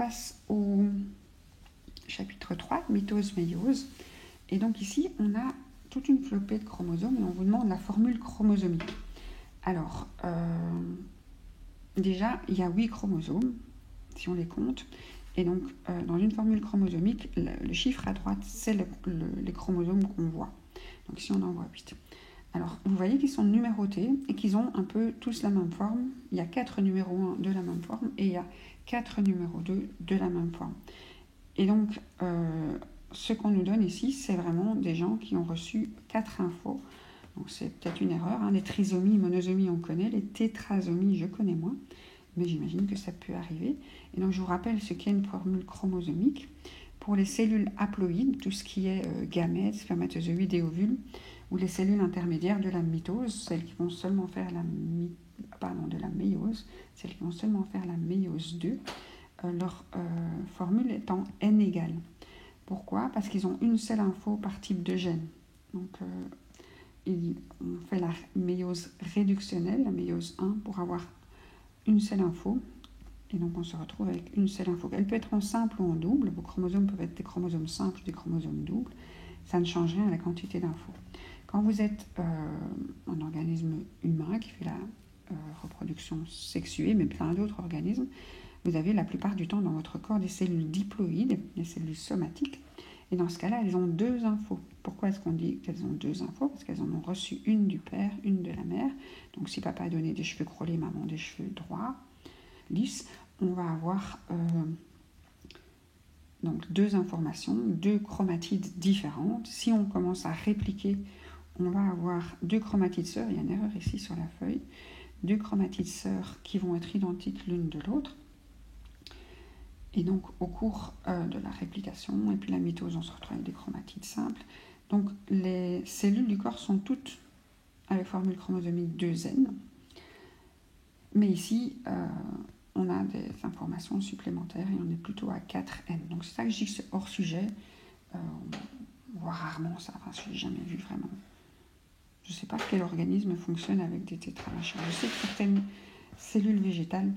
passe au chapitre 3, mitose-méiose. Et donc ici, on a toute une flopée de chromosomes et on vous demande la formule chromosomique. Alors, déjà, il y a 8 chromosomes, si on les compte. Et donc, dans une formule chromosomique, le chiffre à droite, c'est les chromosomes qu'on voit. Donc ici, on en voit 8. Alors, vous voyez qu'ils sont numérotés et qu'ils ont un peu tous la même forme. Il y a 4 numéros 1 de la même forme et il y a 4 numéros 2 de la même forme. Et donc, ce qu'on nous donne ici, c'est vraiment des gens qui ont reçu 4 infos. Donc, c'est peut-être une erreur. Hein. Les trisomies, monosomies, on connaît. Les tétrasomies, je connais moins. Mais j'imagine que ça peut arriver. Et donc, je vous rappelle ce qu'est une formule chromosomique. Pour les cellules haploïdes, tout ce qui est gamètes, spermatozoïdes et ovules, ou les cellules intermédiaires de la mitose, celles qui vont seulement faire de la méiose, celles qui vont seulement faire la méiose 2, leur formule est en n égale. Pourquoi ? Parce qu'ils ont une seule info par type de gène. Donc, on fait la méiose réductionnelle, la méiose 1, pour avoir une seule info. Et donc, on se retrouve avec une seule info. Elle peut être en simple ou en double. Vos chromosomes peuvent être des chromosomes simples ou des chromosomes doubles. Ça ne change rien à la quantité d'infos. Quand vous êtes un organisme humain qui fait la reproduction sexuée, mais plein d'autres organismes, vous avez la plupart du temps dans votre corps des cellules diploïdes, des cellules somatiques. Et dans ce cas-là, elles ont 2 infos. Pourquoi est-ce qu'on dit qu'elles ont 2 infos ? Parce qu'elles en ont reçu une du père, une de la mère. Donc si papa a donné des cheveux crôlés, maman des cheveux droits, lisses, on va avoir donc 2 informations, 2 chromatides différentes. Si on commence à répliquer, on va avoir 2 chromatides sœurs. Il y a une erreur ici sur la feuille. 2 chromatides sœurs qui vont être identiques l'une de l'autre. Et donc, au cours de la réplication et puis la mitose, on se retrouve avec des chromatides simples. Donc, les cellules du corps sont toutes avec formule chromosomique 2N. Mais ici, on a des informations supplémentaires et on est plutôt à 4N. Donc, c'est ça que je dis que c'est hors sujet. On voit rarement ça. Enfin, je ne l'ai jamais vu vraiment. Je ne sais pas quel organisme fonctionne avec des tétramachins. Je sais que certaines cellules végétales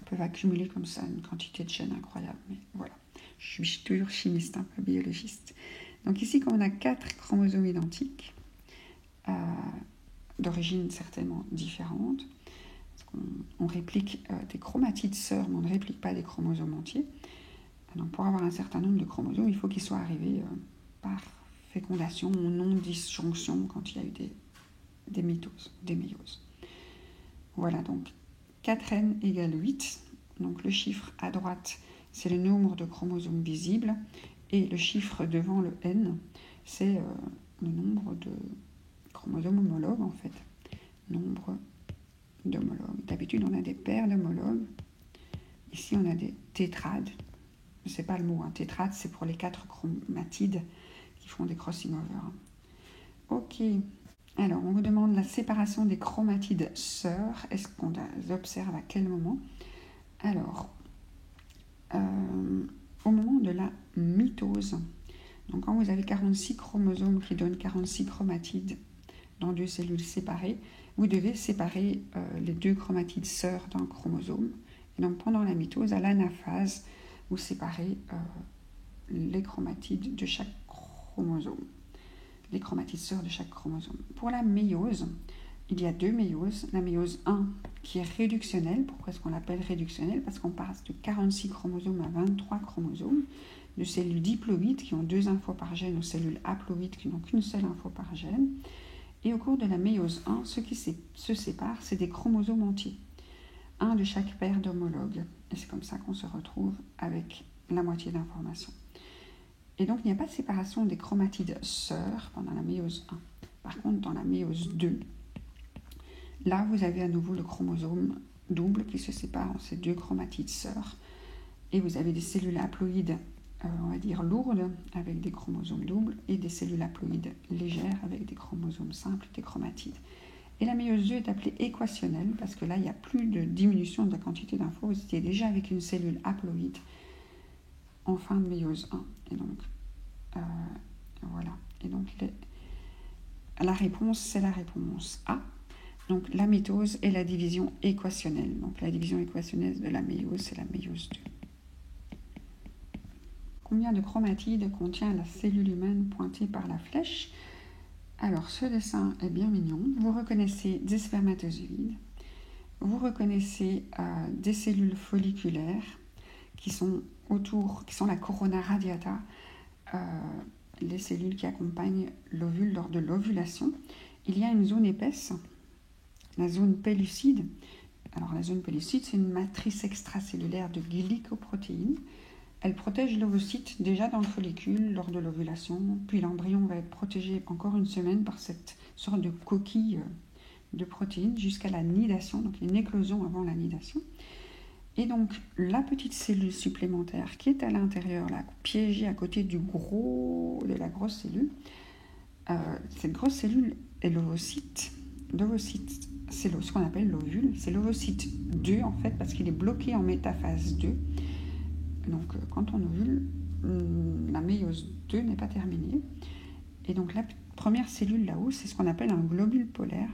peuvent accumuler comme ça une quantité de gènes incroyable. Mais voilà, je suis toujours chimiste, un peu biologiste. Donc ici, quand on a 4 chromosomes identiques, d'origine certainement différente, on réplique des chromatides sœurs, mais on ne réplique pas des chromosomes entiers. Donc pour avoir un certain nombre de chromosomes, il faut qu'ils soient arrivés par fécondation ou non-disjonction quand il y a eu des mitoses, des méioses. Voilà, donc 4n égale 8. Donc le chiffre à droite, c'est le nombre de chromosomes visibles. Et le chiffre devant le n, c'est le nombre de chromosomes homologues, en fait. Nombre d'homologues. D'habitude, on a des paires d'homologues. Ici, on a des tétrades. Je ne sais pas le mot. Tétrade, c'est pour les 4 chromatides qui font des crossing over. Ok. Alors, on vous demande la séparation des chromatides sœurs. Est-ce qu'on les observe à quel moment ? Alors, au moment de la mitose, donc quand vous avez 46 chromosomes qui donnent 46 chromatides dans 2 cellules séparées, vous devez séparer les 2 chromatides sœurs d'un chromosome. Et donc, pendant la mitose, à l'anaphase, vous séparez les chromatides de chaque chromosome. Les chromatides sœurs de chaque chromosome. Pour la méiose, il y a 2 méioses. La méiose 1 qui est réductionnelle. Pourquoi est-ce qu'on l'appelle réductionnelle ? Parce qu'on passe de 46 chromosomes à 23 chromosomes, de cellules diploïdes qui ont 2 infos par gène aux cellules haploïdes qui n'ont qu'une seule info par gène. Et au cours de la méiose 1, ce qui se sépare, c'est des chromosomes entiers. Un de chaque paire d'homologues. Et c'est comme ça qu'on se retrouve avec la moitié d'informations. Et donc, il n'y a pas de séparation des chromatides sœurs pendant la méiose 1. Par contre, dans la méiose 2, là, vous avez à nouveau le chromosome double qui se sépare en ces 2 chromatides sœurs. Et vous avez des cellules haploïdes, on va dire lourdes, avec des chromosomes doubles, et des cellules haploïdes légères avec des chromosomes simples, des chromatides. Et la méiose 2 est appelée équationnelle parce que là, il n'y a plus de diminution de la quantité d'infos. Vous étiez déjà avec une cellule haploïde en fin de méiose 1. Et donc, voilà. Et donc, la réponse, c'est la réponse A. Donc, la mitose est la division équationnelle. Donc, la division équationnelle de la méiose, c'est la méiose 2. combien de chromatides contient la cellule humaine pointée par la flèche? Alors, ce dessin est bien mignon. Vous reconnaissez des spermatozoïdes, vous reconnaissez des cellules folliculaires qui sont la corona radiata, les cellules qui accompagnent l'ovule lors de l'ovulation. Il y a une zone épaisse, la zone pellucide. Alors, la zone pellucide, c'est une matrice extracellulaire de glycoprotéines. Elle protège l'ovocyte déjà dans le follicule lors de l'ovulation, puis l'embryon va être protégé encore une semaine par cette sorte de coquille de protéines jusqu'à la nidation, donc une éclosion avant la nidation. Et donc la petite cellule supplémentaire qui est à l'intérieur, là, piégée à côté de la grosse cellule, cette grosse cellule est l'ovocyte. L'ovocyte, c'est ce qu'on appelle l'ovule, c'est l'ovocyte 2 en fait, parce qu'il est bloqué en métaphase 2. Donc, quand on ovule, la méiose 2 n'est pas terminée. Et donc, la première cellule là-haut, c'est ce qu'on appelle un globule polaire.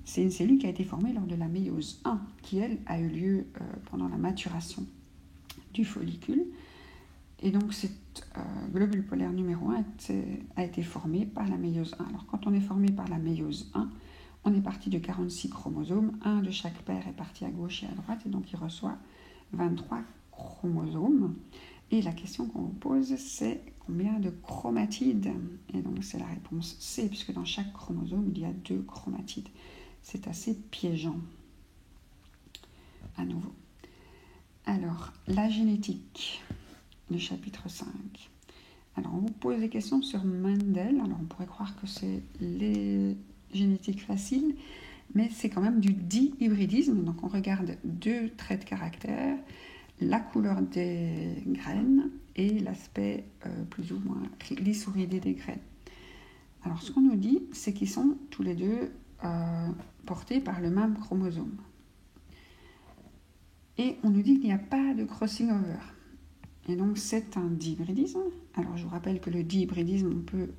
C'est une cellule qui a été formée lors de la méiose 1, qui, elle, a eu lieu pendant la maturation du follicule. Et donc, cette globule polaire numéro 1 a été formé par la méiose 1. Alors, quand on est formé par la méiose 1, on est parti de 46 chromosomes. Un de chaque paire est parti à gauche et à droite, et donc il reçoit 23 chromosomes. Et la question qu'on vous pose, c'est combien de chromatides? Et donc c'est la réponse C, puisque dans chaque chromosome, il y a 2 chromatides. C'est assez piégeant. À nouveau. Alors, la génétique, le chapitre 5. Alors, on vous pose des questions sur Mendel. Alors, on pourrait croire que c'est les génétiques faciles, mais c'est quand même du dihybridisme. Donc, on regarde 2 traits de caractère, la couleur des graines et l'aspect plus ou moins lisse ou ridé des graines. Alors, ce qu'on nous dit, c'est qu'ils sont tous les deux portés par le même chromosome. Et on nous dit qu'il n'y a pas de crossing over. Et donc, c'est un dihybridisme. Alors, je vous rappelle que le dihybridisme, on peut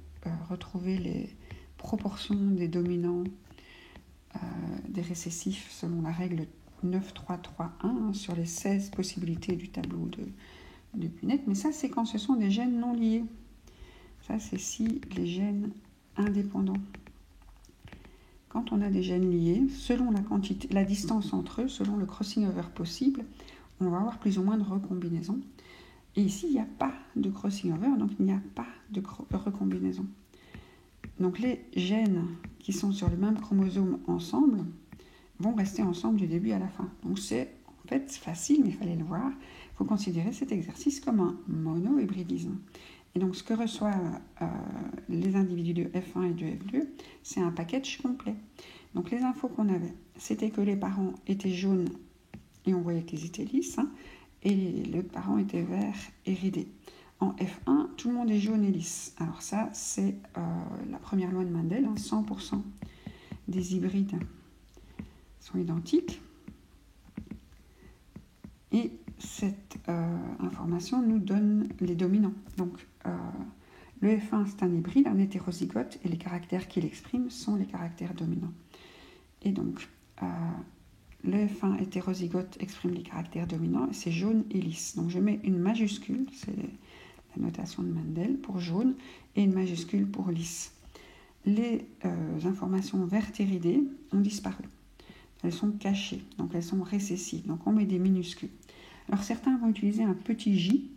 retrouver les proportions des dominants des récessifs selon la règle 9-3-3-1 sur les 16 possibilités du tableau de Punnett. Mais ça, c'est quand ce sont des gènes non liés. Ça, c'est si les gènes indépendants. Quand on a des gènes liés, selon la distance entre eux, selon le crossing over possible, on va avoir plus ou moins de recombinaisons. Et ici, il n'y a pas de crossing over, donc il n'y a pas de recombinaison. Donc les gènes qui sont sur le même chromosome ensemble vont rester ensemble du début à la fin. Donc c'est en fait facile, mais il fallait le voir. Il faut considérer cet exercice comme un monohybridisme. Et donc ce que reçoivent les individus de F1 et de F2, c'est un package complet. Donc les infos qu'on avait, c'était que les parents étaient jaunes et on voyait qu'ils étaient lisses, et les parents étaient verts et ridés. En F1, tout le monde est jaune et lisse. Alors ça, c'est la première loi de Mendel, 100% des hybrides sont identiques. Et cette information nous donne les dominants. Donc, le F1, c'est un hybride, un hétérozygote, et les caractères qu'il exprime sont les caractères dominants. Et donc, le F1 hétérozygote exprime les caractères dominants, et c'est jaune et lisse. Donc, je mets une majuscule, c'est la notation de Mendel, pour jaune, et une majuscule pour lisse. Les informations vertes et ridées ont disparu. Elles sont cachées, donc elles sont récessives. Donc, on met des minuscules. Alors, certains vont utiliser un petit j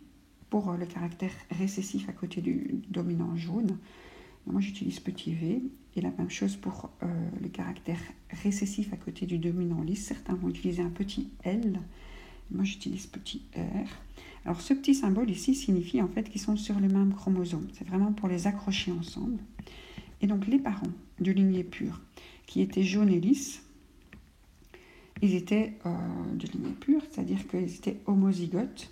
pour le caractère récessif à côté du dominant jaune. Moi, j'utilise petit v. Et la même chose pour le caractère récessif à côté du dominant lisse. Certains vont utiliser un petit L. Moi, j'utilise petit R. Alors, ce petit symbole ici signifie en fait qu'ils sont sur le même chromosome. C'est vraiment pour les accrocher ensemble. Et donc, les parents de lignée pure qui étaient jaunes et lisses, ils étaient de lignée pure, c'est-à-dire qu'ils étaient homozygotes.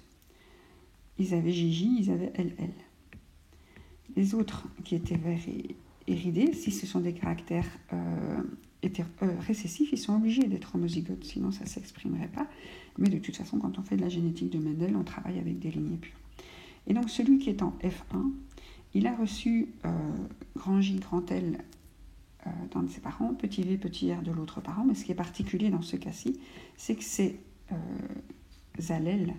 Ils avaient JJ, ils avaient LL. Les autres qui étaient verts et ridés, si ce sont des caractères récessifs, ils sont obligés d'être homozygotes, sinon ça ne s'exprimerait pas. Mais de toute façon, quand on fait de la génétique de Mendel, on travaille avec des lignées pures. Et donc celui qui est en F1, il a reçu grand J, grand L d'un de ses parents, petit v, petit r de l'autre parent, mais ce qui est particulier dans ce cas-ci, c'est que ces allèles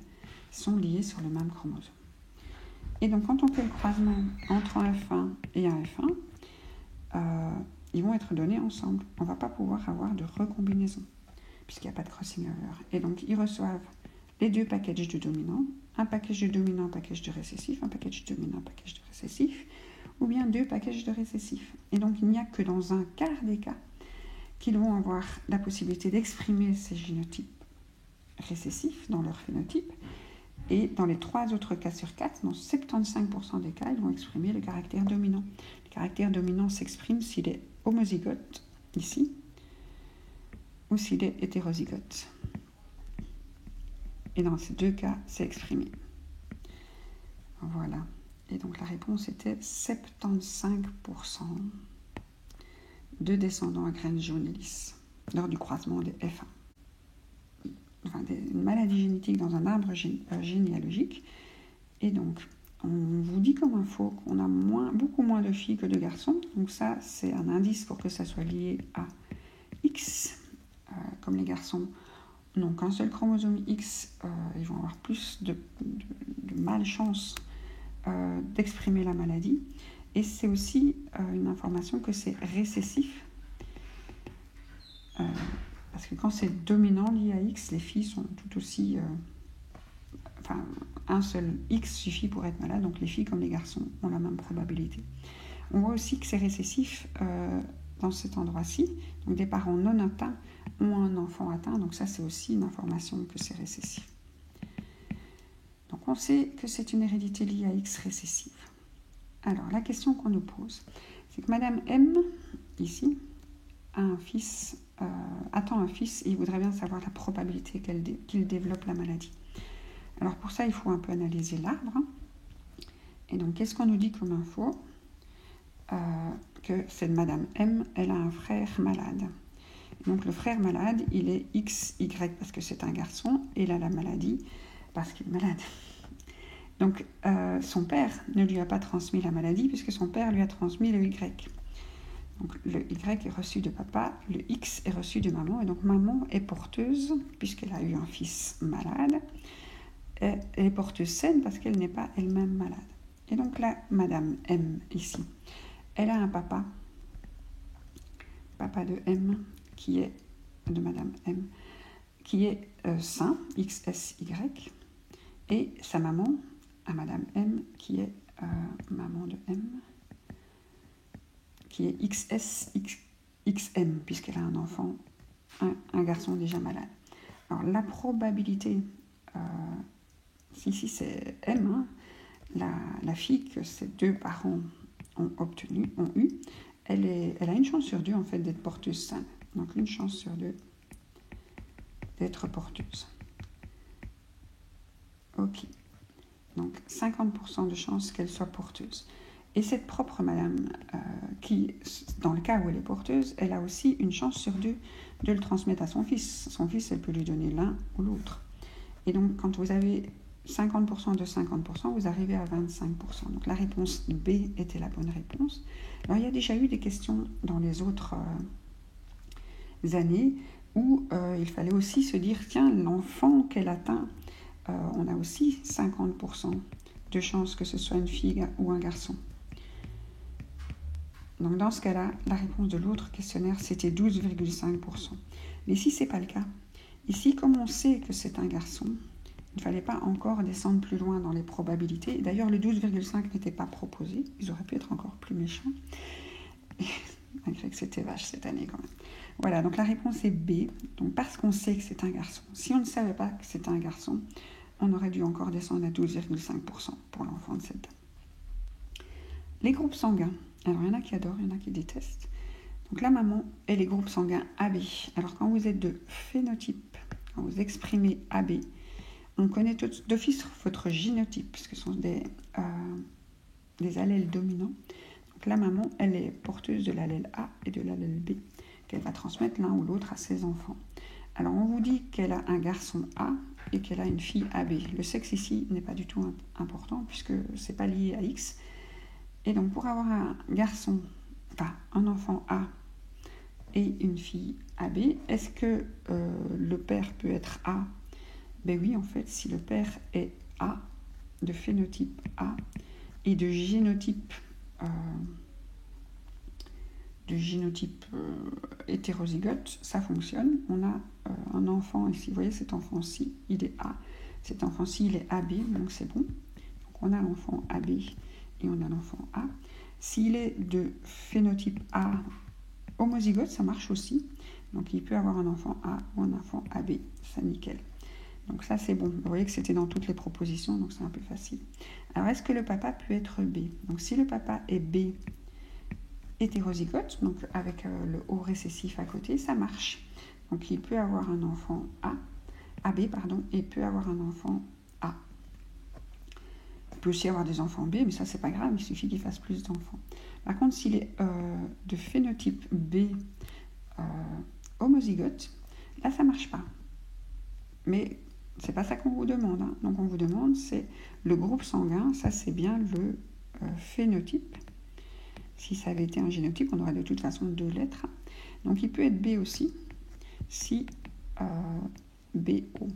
sont liés sur le même chromosome. Et donc, quand on fait le croisement entre un F1 et un F1, ils vont être donnés ensemble. On ne va pas pouvoir avoir de recombinaison, puisqu'il n'y a pas de crossing over. Et donc, ils reçoivent les deux packages de dominant, un package de dominant, un package de récessif, un package de dominant, un package de récessif, ou bien deux packages de récessif. Et donc, il n'y a que dans un quart des cas qu'ils vont avoir la possibilité d'exprimer ces génotypes récessifs dans leur phénotype. Et dans les 3 autres cas sur 4, dans 75% des cas, ils vont exprimer le caractère dominant. Le caractère dominant s'exprime s'il est homozygote, ici, ou s'il est hétérozygote. Et dans ces 2 cas, c'est exprimé. Voilà. Et donc la réponse était 75% de descendants à graines jaunes et lisses lors du croisement des F1. Enfin, une maladie génétique dans un arbre généalogique. Et donc, on vous dit comme info qu'on a beaucoup moins de filles que de garçons. Donc ça, c'est un indice pour que ça soit lié à X. Comme les garçons n'ont qu'un seul chromosome X, ils vont avoir plus de malchance d'exprimer la maladie. Et c'est aussi une information que c'est récessif. Parce que quand c'est dominant lié à X, les filles sont tout aussi... un seul X suffit pour être malade, donc les filles comme les garçons ont la même probabilité. On voit aussi que c'est récessif dans cet endroit-ci. Donc des parents non atteints ont un enfant atteint, donc ça c'est aussi une information que c'est récessif. Donc on sait que c'est une hérédité liée à X récessive. Alors la question qu'on nous pose, c'est que Madame M, ici, attend un fils et il voudrait bien savoir la probabilité qu'il développe la maladie. Alors pour ça, il faut un peu analyser l'arbre. Et donc, qu'est-ce qu'on nous dit comme info ? Que cette Madame M, elle a un frère malade. Et donc le frère malade, il est XY parce que c'est un garçon, et il a la maladie parce qu'il est malade. Donc son père ne lui a pas transmis la maladie puisque son père lui a transmis le Y. Donc le Y est reçu de papa, le X est reçu de maman, et donc maman est porteuse puisqu'elle a eu un fils malade. Elle est porteuse saine parce qu'elle n'est pas elle-même malade. Et donc là, Madame M, ici, elle a un papa de M, qui est, de Madame M, qui est sain, XSY, et sa maman, à Madame M, qui est maman de M, qui est XM, puisqu'elle a un enfant, un garçon déjà malade. Alors la probabilité... Ici c'est M, la fille que ces deux parents ont eu, elle a une chance sur 2 en fait d'être porteuse saine. Donc une chance sur 2 d'être porteuse. Ok. Donc 50% de chance qu'elle soit porteuse. Et cette propre madame, qui, dans le cas où elle est porteuse, elle a aussi une chance sur 2 de le transmettre à son fils. Son fils, elle peut lui donner l'un ou l'autre. Et donc quand vous avez 50% de 50%, vous arrivez à 25%. Donc la réponse B était la bonne réponse. Alors il y a déjà eu des questions dans les autres années où il fallait aussi se dire, tiens, l'enfant qu'elle atteint, on a aussi 50% de chances que ce soit une fille ou un garçon. Donc dans ce cas-là, la réponse de l'autre questionnaire, c'était 12,5%. Mais ici, ce n'est pas le cas. Ici, comme on sait que c'est un garçon, il ne fallait pas encore descendre plus loin dans les probabilités. D'ailleurs, le 12,5 n'était pas proposé. Ils auraient pu être encore plus méchants. Malgré que c'était vache cette année quand même. Voilà, donc la réponse est B. Donc parce qu'on sait que c'est un garçon. Si on ne savait pas que c'était un garçon, on aurait dû encore descendre à 12,5% pour l'enfant de cette dame. Les groupes sanguins. Alors il y en a qui adorent, il y en a qui détestent. Donc la maman et les groupes sanguins AB. Alors quand vous êtes de phénotype, quand vous exprimez AB, on connaît d'office votre génotype, puisque ce sont des allèles dominants. Donc la maman, elle est porteuse de l'allèle A et de l'allèle B, qu'elle va transmettre l'un ou l'autre à ses enfants. Alors on vous dit qu'elle a un garçon A et qu'elle a une fille AB. Le sexe ici n'est pas du tout important, puisque ce n'est pas lié à X. Et donc pour avoir un garçon, enfin un enfant A et une fille AB, est-ce que le père peut être A ? Ben oui, en fait, si le père est A, de phénotype A, et de génotype hétérozygote, ça fonctionne. On a un enfant ici, vous voyez cet enfant-ci, il est A, cet enfant-ci il est AB, donc c'est bon. Donc on a l'enfant AB et on a l'enfant A. S'il est de phénotype A homozygote, ça marche aussi. Donc il peut avoir un enfant A ou un enfant AB, ça nickel. Donc ça c'est bon, vous voyez que c'était dans toutes les propositions, donc c'est un peu facile. Alors est-ce que le papa peut être B? Donc si le papa est B hétérozygote, donc avec le O récessif à côté, ça marche. Donc il peut avoir un enfant AB, et peut avoir un enfant A. Il peut aussi avoir des enfants B, mais ça c'est pas grave, il suffit qu'il fasse plus d'enfants. Par contre, s'il est de phénotype B homozygote, là ça marche pas. Mais c'est pas ça qu'on vous demande. Hein. Donc on vous demande, c'est le groupe sanguin, ça c'est bien le phénotype. Si ça avait été un génotype, on aurait de toute façon 2 lettres. Donc il peut être B aussi, si BO,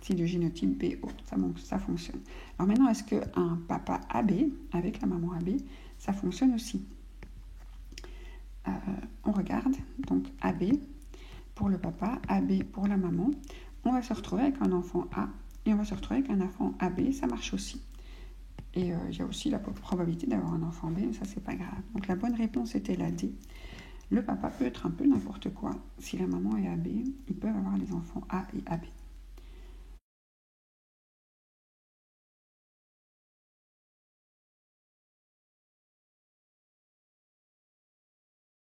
si le génotype BO, ça fonctionne. Alors maintenant, est-ce qu'un papa AB, avec la maman AB, ça fonctionne aussi? On regarde, donc AB pour le papa, AB pour la maman. On va se retrouver avec un enfant A et on va se retrouver avec un enfant AB, ça marche aussi. Et il y a aussi la probabilité d'avoir un enfant B, mais ça c'est pas grave. Donc la bonne réponse était la D. Le papa peut être un peu n'importe quoi. Si la maman est AB, ils peuvent avoir des enfants A et AB.